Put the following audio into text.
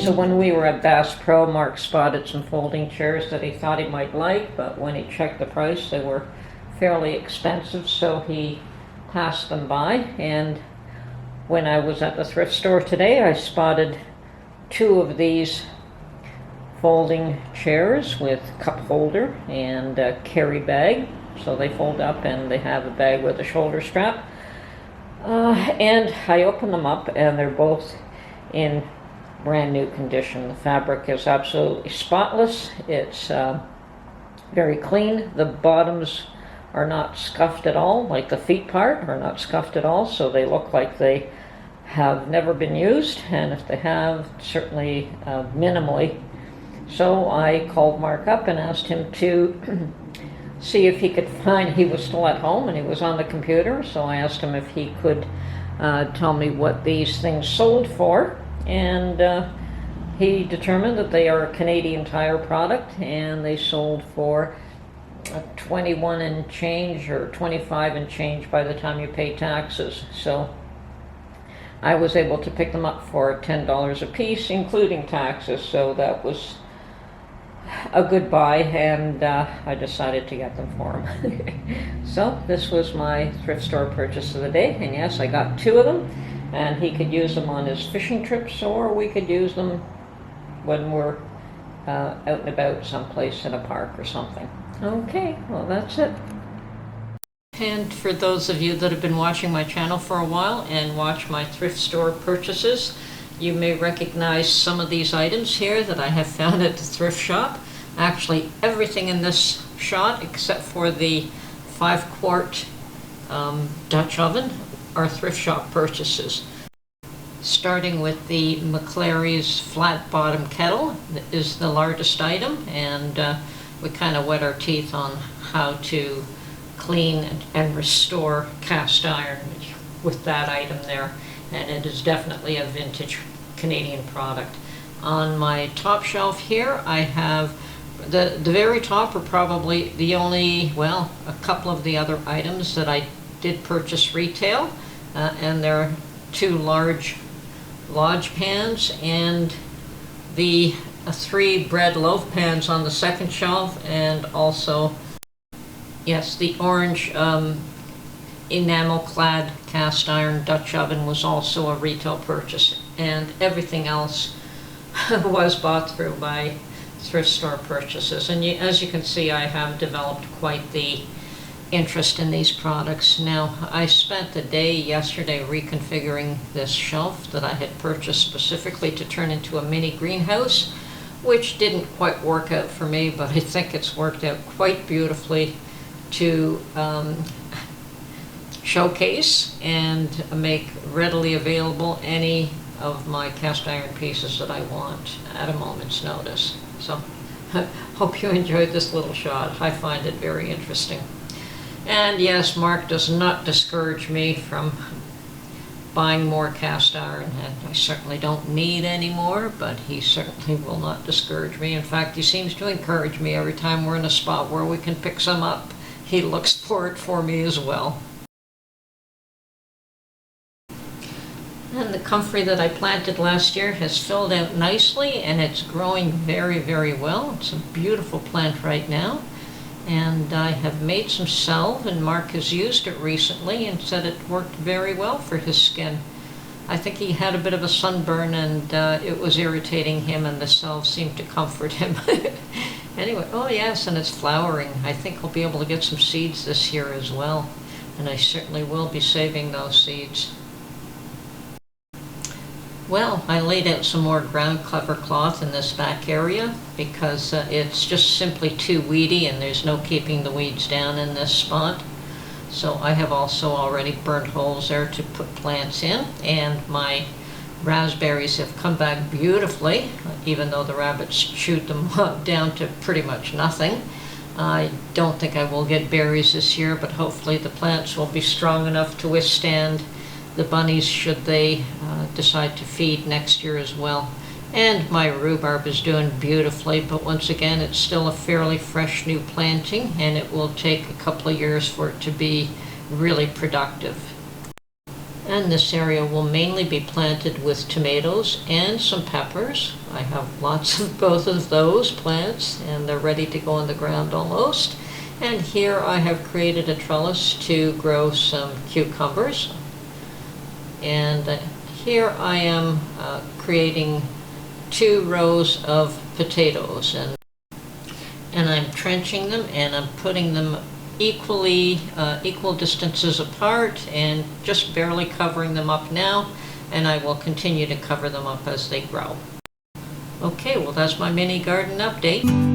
So when we were at Bass Pro, Mark spotted some folding chairs that he thought he might like, but when he checked the price, they were fairly expensive, so he passed them by. And when I was at the thrift store today, I spotted two of these folding chairs with cup holder and a carry bag. So they fold up and they have a bag with a shoulder strap. And I opened them up and they're both in brand new condition. The fabric is absolutely spotless. It's very clean. The bottoms are not scuffed at all, like the feet part are not scuffed at all, so they look like they have never been used, and if they have, certainly minimally. So I called Mark up and asked him to see if he could find, he was still at home and he was on the computer, so I asked him if he could tell me what these things sold for, and he determined that they are a Canadian Tire product and they sold for 21 and change or 25 and change by the time you pay taxes. So I was able to pick them up for $10 a piece, including taxes, so that was a good buy, and I decided to get them for him. So this was my thrift store purchase of the day, and yes, I got two of them, and he could use them on his fishing trips, or we could use them when we're out and about someplace in a park or something. Okay, well that's it. And for those of you that have been watching my channel for a while and watch my thrift store purchases, you may recognize some of these items here that I have found at the thrift shop. Actually, everything in this shot except for the 5-quart Dutch oven are thrift shop purchases. Starting with the McClary's flat bottom kettle is the largest item, and we kind of wet our teeth on how to clean and restore cast iron with that item there, and it is definitely a vintage Canadian product. On my top shelf here I have the very top are probably the only, well, a couple of the other items that I did purchase retail, and they're two large lodge pans and the 3 bread loaf pans on the second shelf, and also, yes, the orange enamel-clad cast iron Dutch oven was also a retail purchase, and everything else was bought through my thrift store purchases. And as you can see, I have developed quite the interest in these products. Now, I spent the day yesterday reconfiguring this shelf that I had purchased specifically to turn into a mini greenhouse, which didn't quite work out for me, but I think it's worked out quite beautifully to showcase and make readily available any of my cast iron pieces that I want at a moment's notice. So hope you enjoyed this little shot. I find it very interesting. And yes, Mark does not discourage me from buying more cast iron, and I certainly don't need any more, but he certainly will not discourage me. In fact, he seems to encourage me every time we're in a spot where we can pick some up. He looks for it for me as well. And the comfrey that I planted last year has filled out nicely, and it's growing very, very well. It's a beautiful plant right now. And I have made some salve, and Mark has used it recently and said it worked very well for his skin. I think he had a bit of a sunburn, and it was irritating him, and the salve seemed to comfort him. Anyway, oh yes, and it's flowering. I think I'll be able to get some seeds this year as well, and I certainly will be saving those seeds. Well, I laid out some more ground cover cloth in this back area because it's just simply too weedy and there's no keeping the weeds down in this spot. So I have also already burnt holes there to put plants in, and my raspberries have come back beautifully, even though the rabbits chewed them down to pretty much nothing. I don't think I will get berries this year, but hopefully the plants will be strong enough to withstand the bunnies should they decide to feed next year as well. And my rhubarb is doing beautifully, but once again, it's still a fairly fresh new planting, and it will take a couple of years for it to be really productive. And this area will mainly be planted with tomatoes and some peppers. I have lots of both of those plants, and they're ready to go in the ground almost. And here I have created a trellis to grow some cucumbers. And here I am creating 2 rows of potatoes, and I'm trenching them, and I'm putting them equal distances apart, and just barely covering them up now, and I will continue to cover them up as they grow. Okay, well, that's my mini garden update.